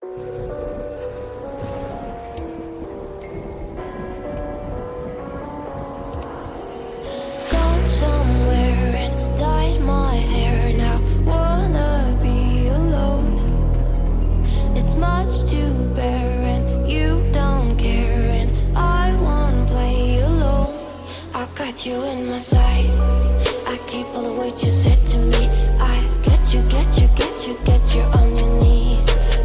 Gone somewhere and dyed my hair now. Wanna be alone. It's much to bear and you don't care, and I won't play alone. I got you in my sight. I keep all the words you said to me. I get you, get you, get you, get you on your knees.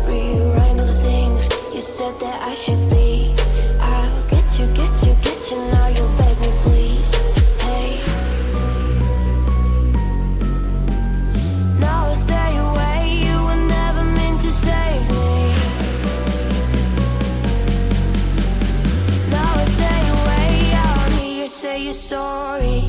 Rewrite all the things you said that I should be. I'll get you, get you, get you. Now you'll beg me please. Hey, now I stay away. You were never meant to save me. Now I stay away. I don't hear you say you're sorry.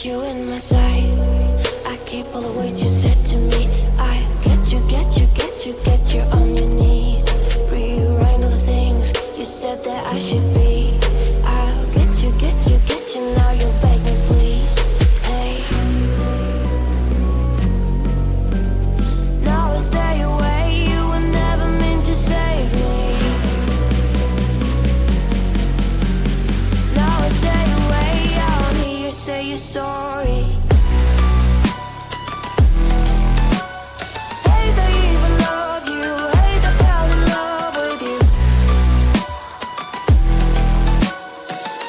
You in my sight. I keep all the words you said to me. I get you, get you, get you, get you on your knees. Rewrite all the things you said that I should be. I'll get you, get you, get you. Now you'll beg me please. Hey, now I stay away. You were never meant to save me. Now I stay away. I don't hear you say you're sorry. Hate I even love you. Hate I fell in love with you.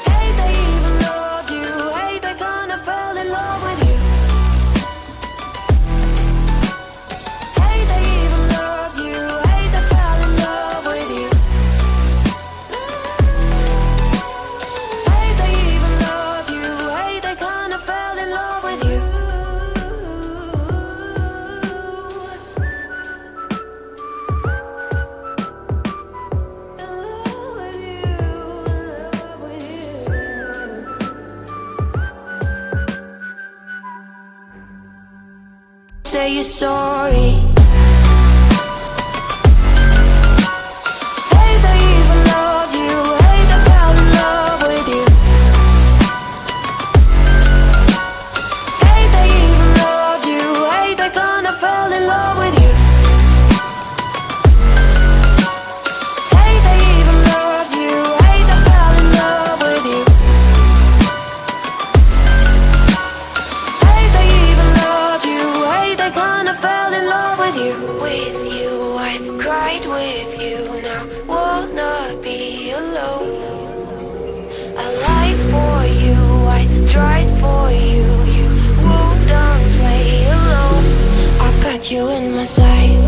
Hate I even loved you. Hate I kinda fell in love with you. Hate I even loved you. Hate I fell in love with you. Hate I even loved you. Hate I kinda fell in love with you. Say you're sorry. Hate I even loved you. Hate I fell in love with you. Hate I even loved you. Hate I kinda fell in love with you. Hate I even loved you. Hate I fell in love with you. Hate I even loved you. Hate I kinda fell in love with you. With you, I cried with you. Now wanna be alone. I lied for you. I tried for you. You wouldn't play alone. I got you in my sight.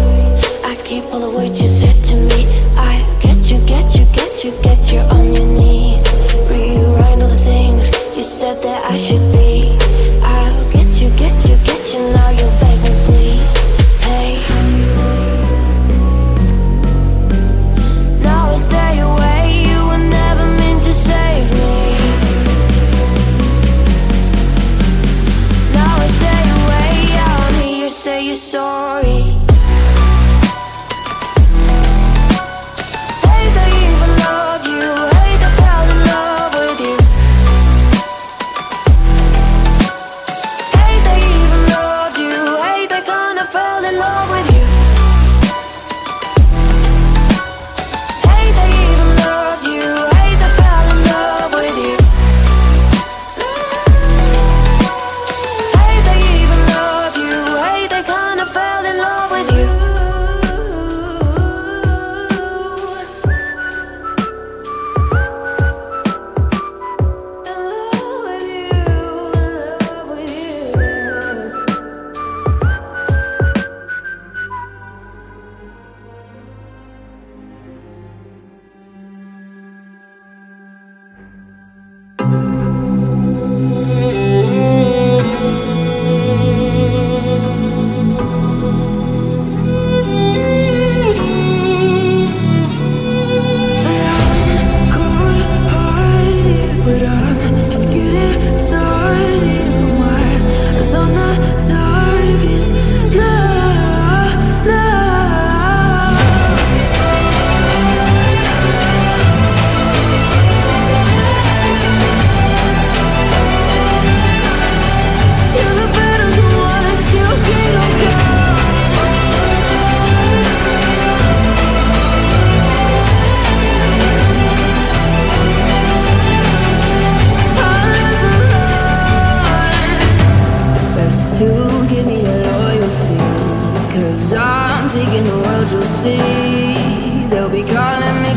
I keep all the words you said to me. I get you, get you, get you, get you on your knees. Rewrite all the things you said that I should be. I'll get you, get you, get you. Now you'll beg me please. Hey, now I stay away. You were never meant to save me. Now I stay away. I don't hear you say you're sorry.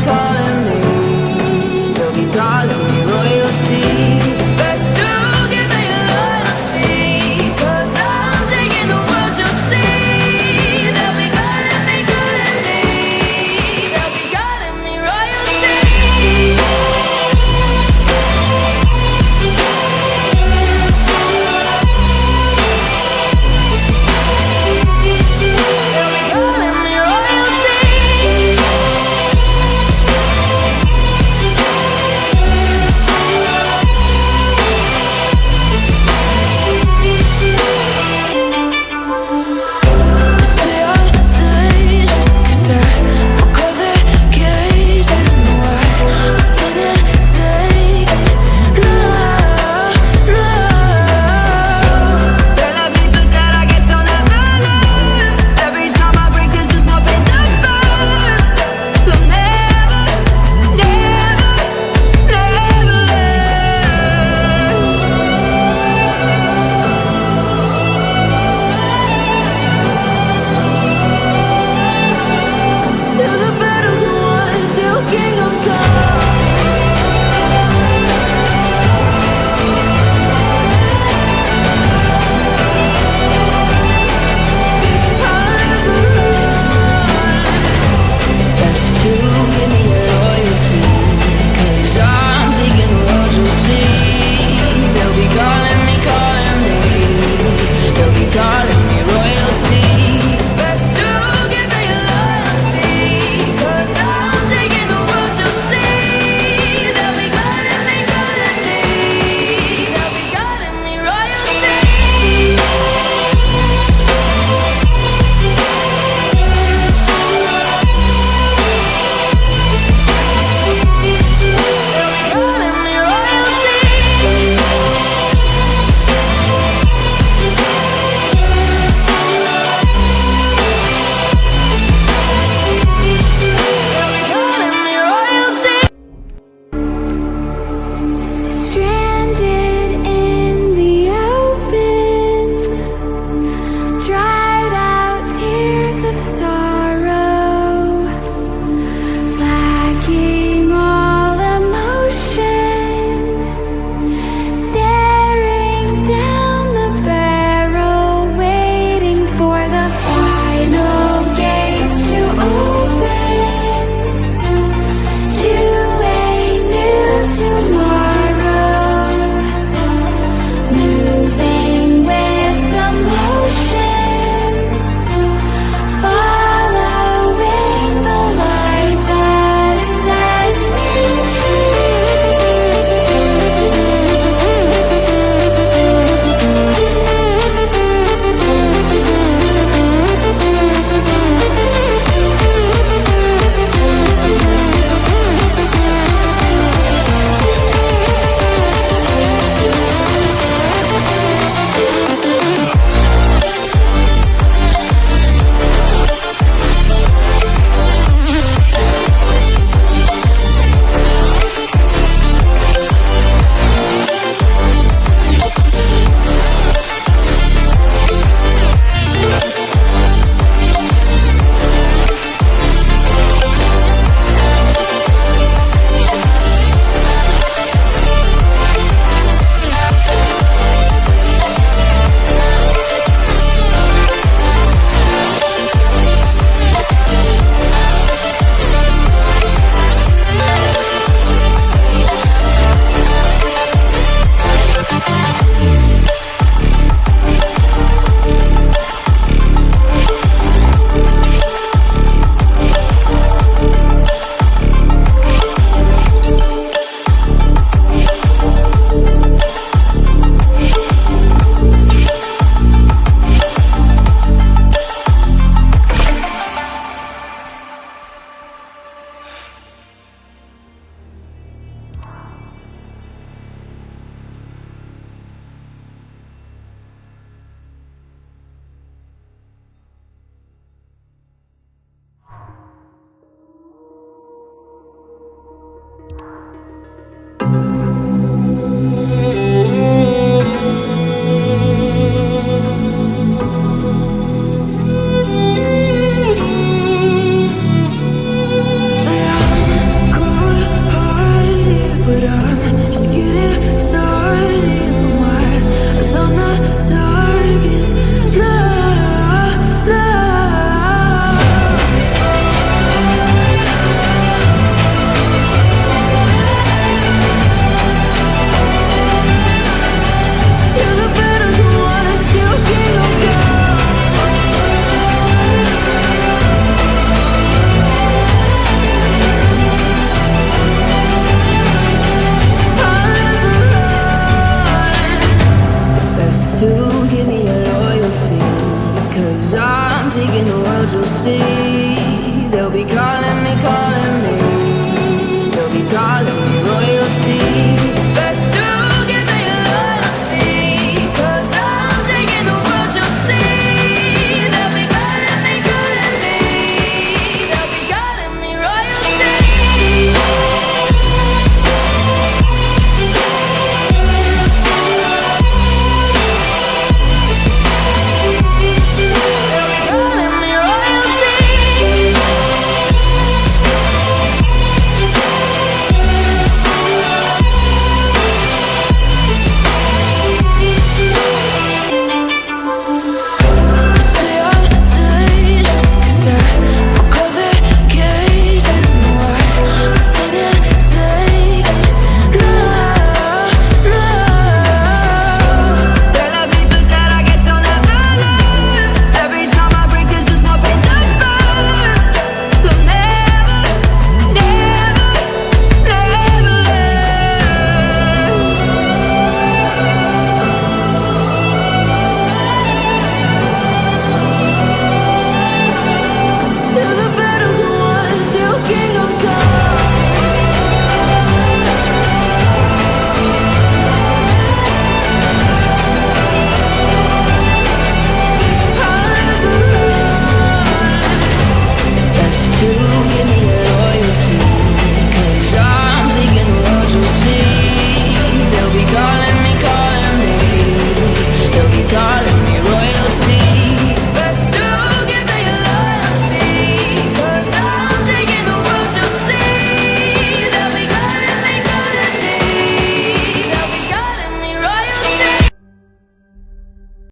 calling.